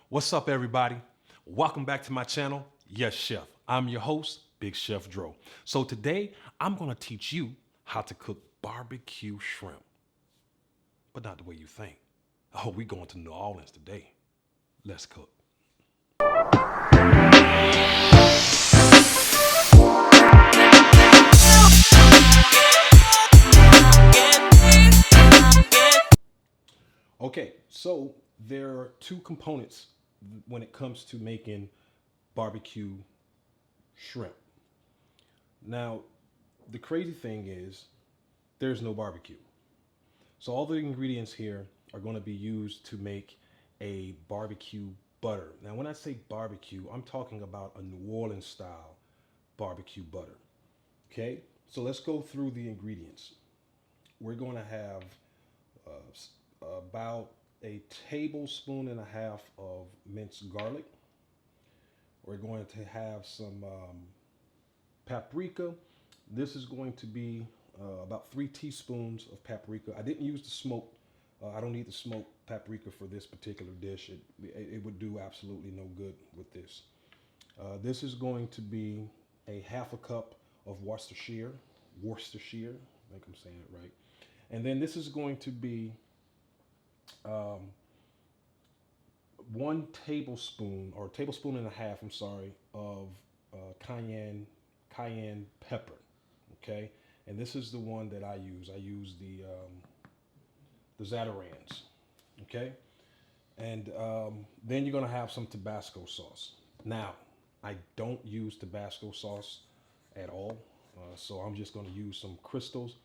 What's up, everybody? Welcome back to my channel. Yes, Chef. I'm your host, Big Chef Dro. So today, I'm going to teach you how to cook barbecue shrimp, but not the way you think. Oh, we're going to New Orleans today. Let's cook. Okay, so there are two components when it comes to making barbecue shrimp. Now, the crazy thing is there's no barbecue. So all the ingredients here are going to be used to make a barbecue butter. Now, when I say barbecue, I'm talking about a New Orleans style barbecue butter. Okay, so let's go through the ingredients. We're going to have about a tablespoon and a half of minced garlic. We're going to have some paprika. This is going to be about 3 teaspoons of paprika. I didn't use the smoked. I don't need the smoked paprika for this particular dish. It would do absolutely no good with this. This is going to be a half a cup of Worcestershire. I think I'm saying it right. And then this is going to be 1 tablespoon or tablespoon and a half, I'm sorry, of cayenne pepper. Okay, and this is the one that I use. I use the Zatarans. Okay, and then you're gonna have some Tabasco sauce. Now, I don't use Tabasco sauce at all, so I'm just gonna use some crystals.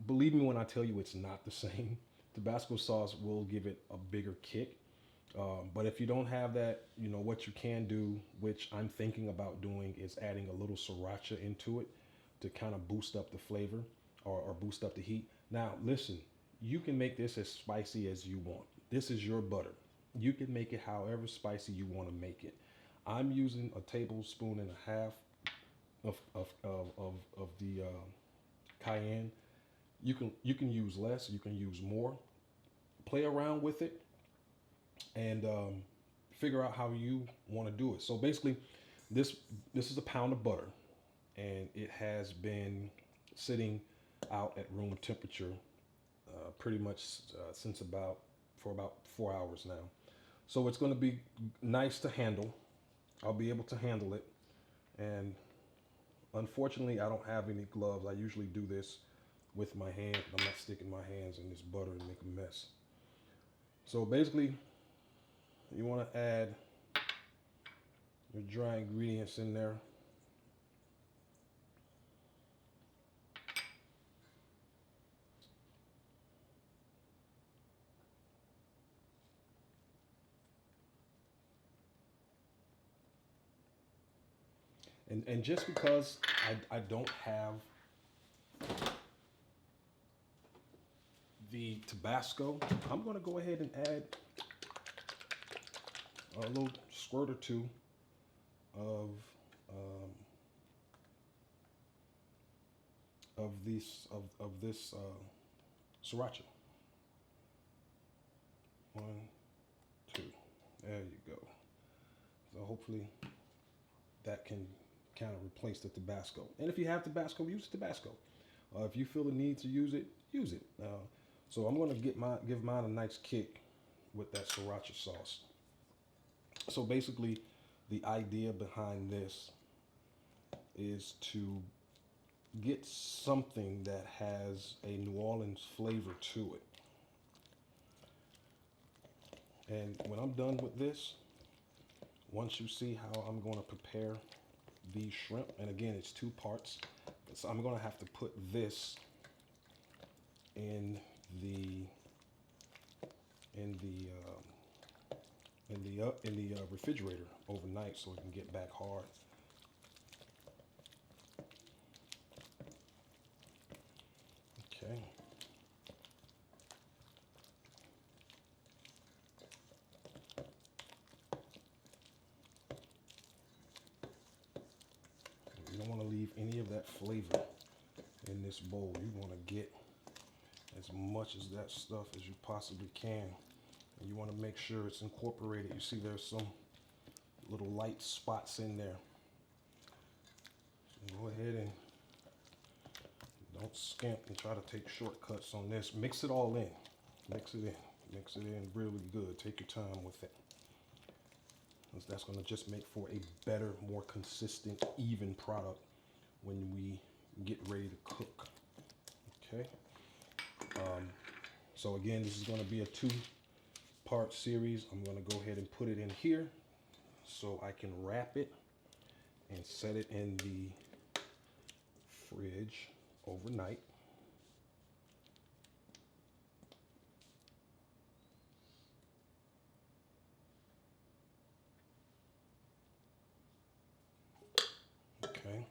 Believe me when I tell you it's not the same. Tabasco sauce will give it a bigger kick. But if you don't have that, you know, what you can do, which I'm thinking about doing, is adding a little sriracha into it to kind of boost up the flavor or boost up the heat. Now, listen, you can make this as spicy as you want. This is your butter. You can make it however spicy you want to make it. I'm using a tablespoon and a half of the cayenne. You can use less, you can use more. Play around with it and figure out how you want to do it. So basically, this is a pound of butter, and it has been sitting out at room temperature pretty much since about 4 hours now. So it's going to be nice to handle. I'll be able to handle it, and unfortunately, I don't have any gloves. I usually do this with my hand. I'm not sticking my hands in this butter and make a mess. So basically, you want to add your dry ingredients in there. And just because I don't have the Tabasco, I'm going to go ahead and add a little squirt or two of this sriracha. 1, 2. There you go. So hopefully that can kind of replace the Tabasco. And if you have Tabasco, use Tabasco. If you feel the need to use it, use it. So I'm going to give mine a nice kick with that sriracha sauce. So basically, the idea behind this is to get something that has a New Orleans flavor to it. And when I'm done with this, once you see how I'm going to prepare these shrimp, and again, it's 2 parts, so I'm going to have to put this in the refrigerator overnight so it can get back hard. Okay. You don't want to leave any of that flavor in this bowl. You want to get as much as that stuff as you possibly can You want to make sure it's incorporated. You see there's some little light spots in there. So go ahead and don't skimp and try to take shortcuts on this. Mix it all in. Mix it in. Mix it in really good. Take your time with it. That's going to just make for a better, more consistent, even product when we get ready to cook. Okay. So again, this is going to be a 2-part series. I'm going to go ahead and put it in here so I can wrap it and set it in the fridge overnight. Okay.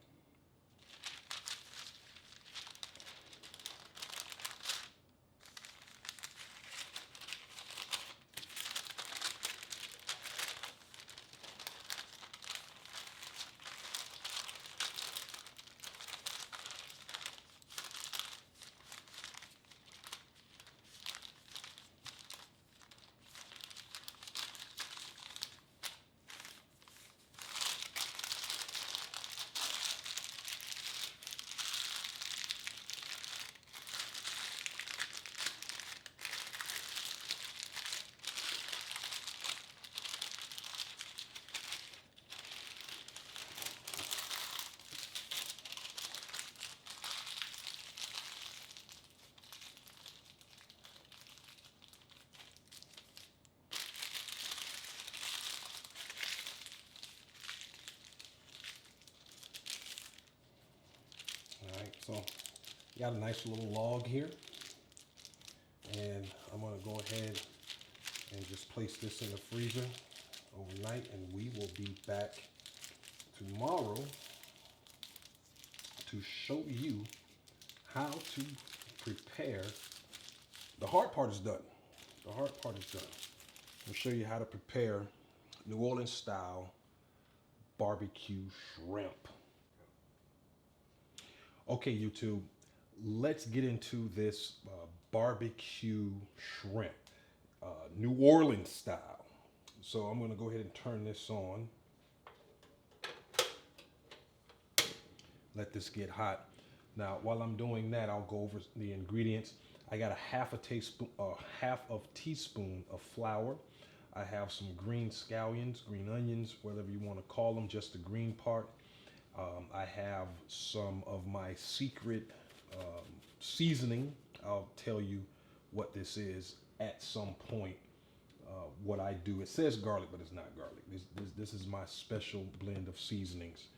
So got a nice little log here, and I'm going to go ahead and just place this in the freezer overnight, and we will be back tomorrow to show you how to prepare. The hard part is done. The hard part is done. I'll show you how to prepare New Orleans style barbecue shrimp. Okay, YouTube, let's get into this barbecue shrimp, New Orleans style. So I'm going to go ahead and turn this on. Let this get hot. Now, while I'm doing that, I'll go over the ingredients. I got a half of teaspoon of flour. I have some green scallions, green onions, whatever you want to call them, just the green part. I have some of my secret seasoning. I'll tell you what this is at some point. What I do, it says garlic, but it's not garlic. This is my special blend of seasonings.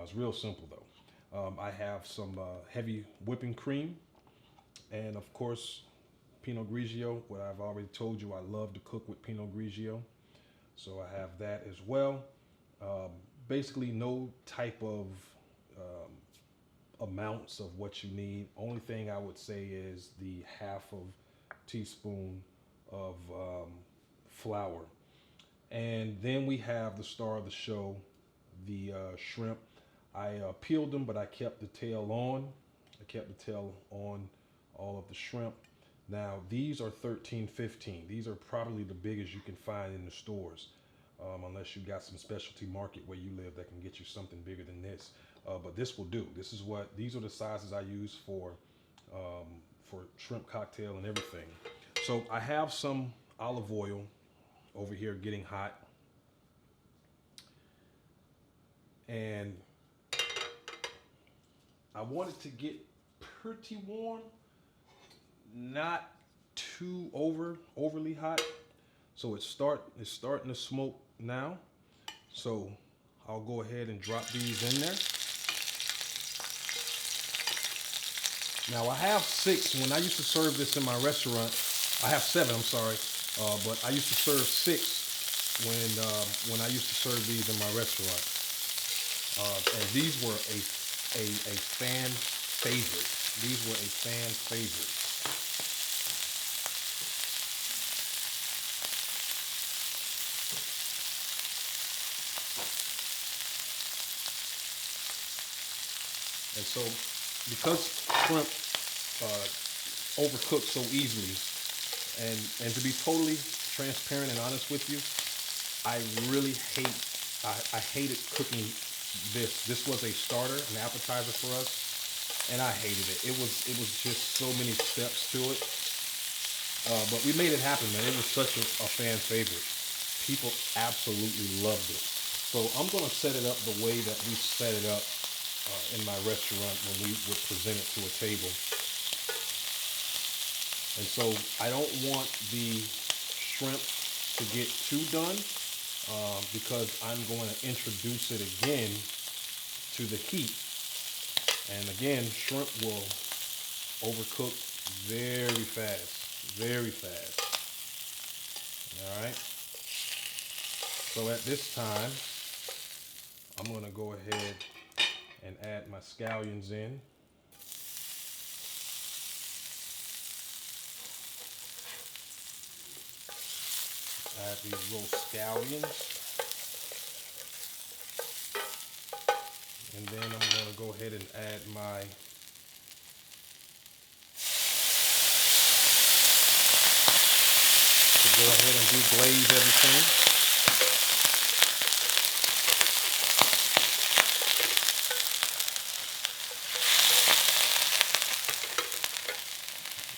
It's real simple though. I have some heavy whipping cream, and of course Pinot Grigio. What I've already told you, I love to cook with Pinot Grigio, so I have that as well. Basically no type of amounts of what you need. Only thing I would say is the half of teaspoon of flour. And then we have the star of the show, the shrimp. I peeled them, but I kept the tail on. I kept the tail on all of the shrimp. Now these are 13.15. These are probably the biggest you can find in the stores. Unless you got some specialty market where you live that can get you something bigger than this. But this will do. These are the sizes I use for shrimp cocktail and everything. So I have some olive oil over here getting hot. And I want it to get pretty warm, not too overly hot. So it's starting to smoke now. So I'll go ahead and drop these in there. Now I have 6. When I used to serve this in my restaurant, I have 7, I'm sorry. But I used to serve 6 when I used to serve these in my restaurant. And these were a fan favorite. These were a fan favorite. And so, because shrimp overcook so easily, and to be totally transparent and honest with you, I really I hated cooking this. This was a starter, an appetizer for us, and I hated it. It was just so many steps to it. But we made it happen, man. It was such a fan favorite. People absolutely loved it. So I'm going to set it up the way that we set it up in my restaurant when we would present it to a table. And so I don't want the shrimp to get too done because I'm going to introduce it again to the heat. And again, shrimp will overcook very fast, very fast. All right. So at this time, I'm going to go ahead and add my scallions in. Add these little scallions. And then I'm going to go ahead and add my go ahead and do glaze everything.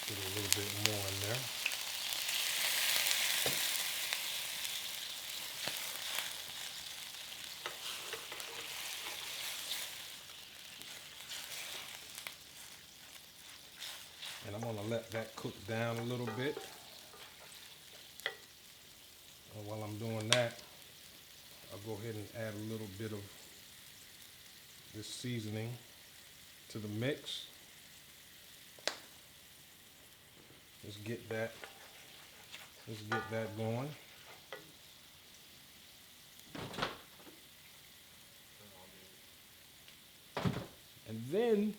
Get a little bit more in there. And I'm going to let that cook down a little bit. And while I'm doing that, I'll go ahead and add a little bit of this seasoning to the mix. Let's get that going. And then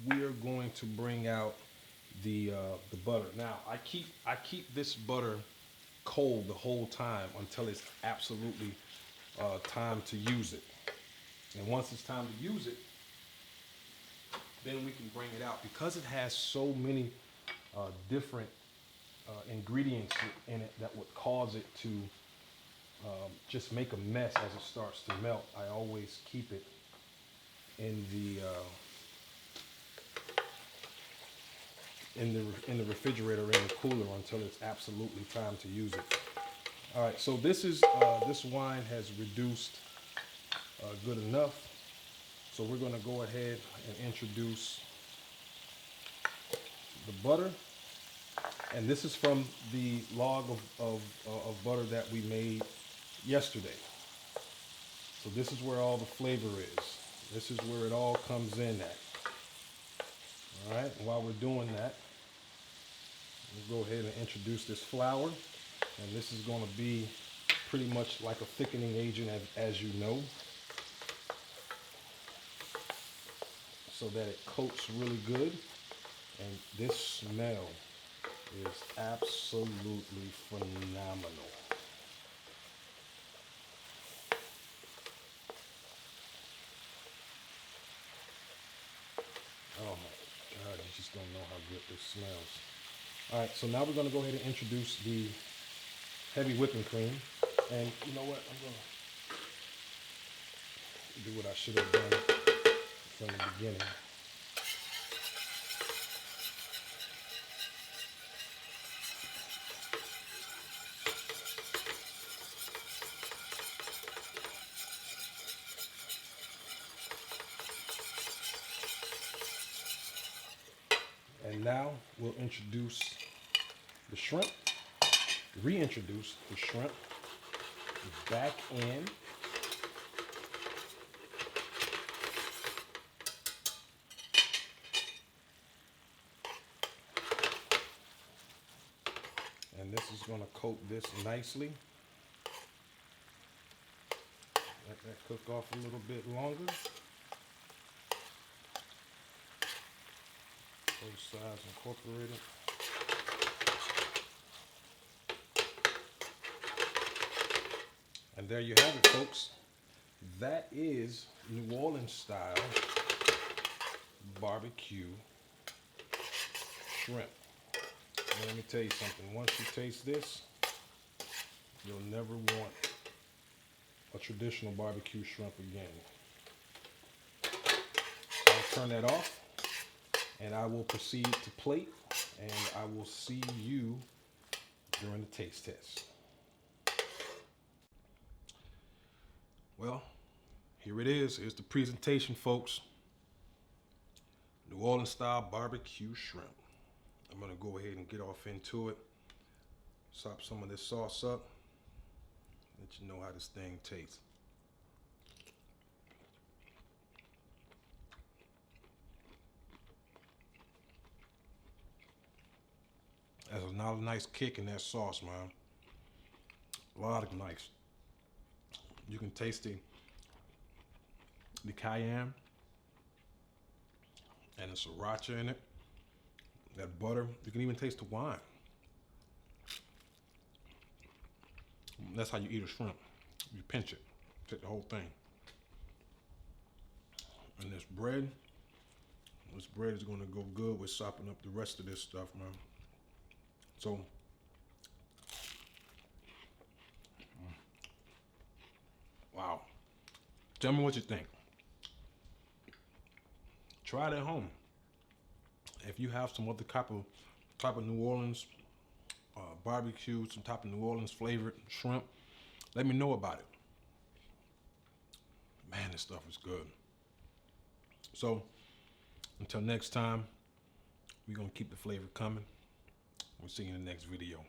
we are going to bring out the butter. Now I keep this butter cold the whole time until it's absolutely time to use it. And once it's time to use it, then we can bring it out. Because it has so many different ingredients in it that would cause it to just make a mess as it starts to melt. I always keep it in the refrigerator, in the cooler, until it's absolutely time to use it. All right, so this wine has reduced good enough. So we're going to go ahead and introduce the butter. And this is from the log of butter that we made yesterday. So this is where all the flavor is. This is where it all comes in at. All right, and while we're doing that, we'll go ahead and introduce this flour. And this is going to be pretty much like a thickening agent, as you know, so that it coats really good. And this smell is absolutely phenomenal. Oh my God, you just don't know how good this smells. All right, so now we're going to go ahead and introduce the heavy whipping cream. And you know what? I'm going to do what I should have done from the beginning. And now we'll introduce the shrimp, reintroduce the shrimp back in. And this is going to coat this nicely. Let that cook off a little bit longer. Both sides incorporated. And there you have it, folks. That is New Orleans style barbecue shrimp. And let me tell you something. Once you taste this, You'll never want a traditional barbecue shrimp again. So I'll turn that off, and I will proceed to plate, and I will see you during the taste test. Well, here it is. Here's the presentation, folks. New Orleans style barbecue shrimp. I'm gonna go ahead and get off into it. Sop some of this sauce up. Let you know how this thing tastes. There's a nice kick in that sauce, man. A lot of nice. You can taste the cayenne and the sriracha in it. That butter. You can even taste the wine. That's how you eat a shrimp. You pinch it, take the whole thing. And this bread is gonna go good with sopping up the rest of this stuff, man. So, wow. Tell me what you think. Try it at home. If you have some other type of New Orleans barbecue, some type of New Orleans flavored shrimp, let me know about it. Man, this stuff is good. So, until next time, we're gonna keep the flavor coming. We'll see you in the next video.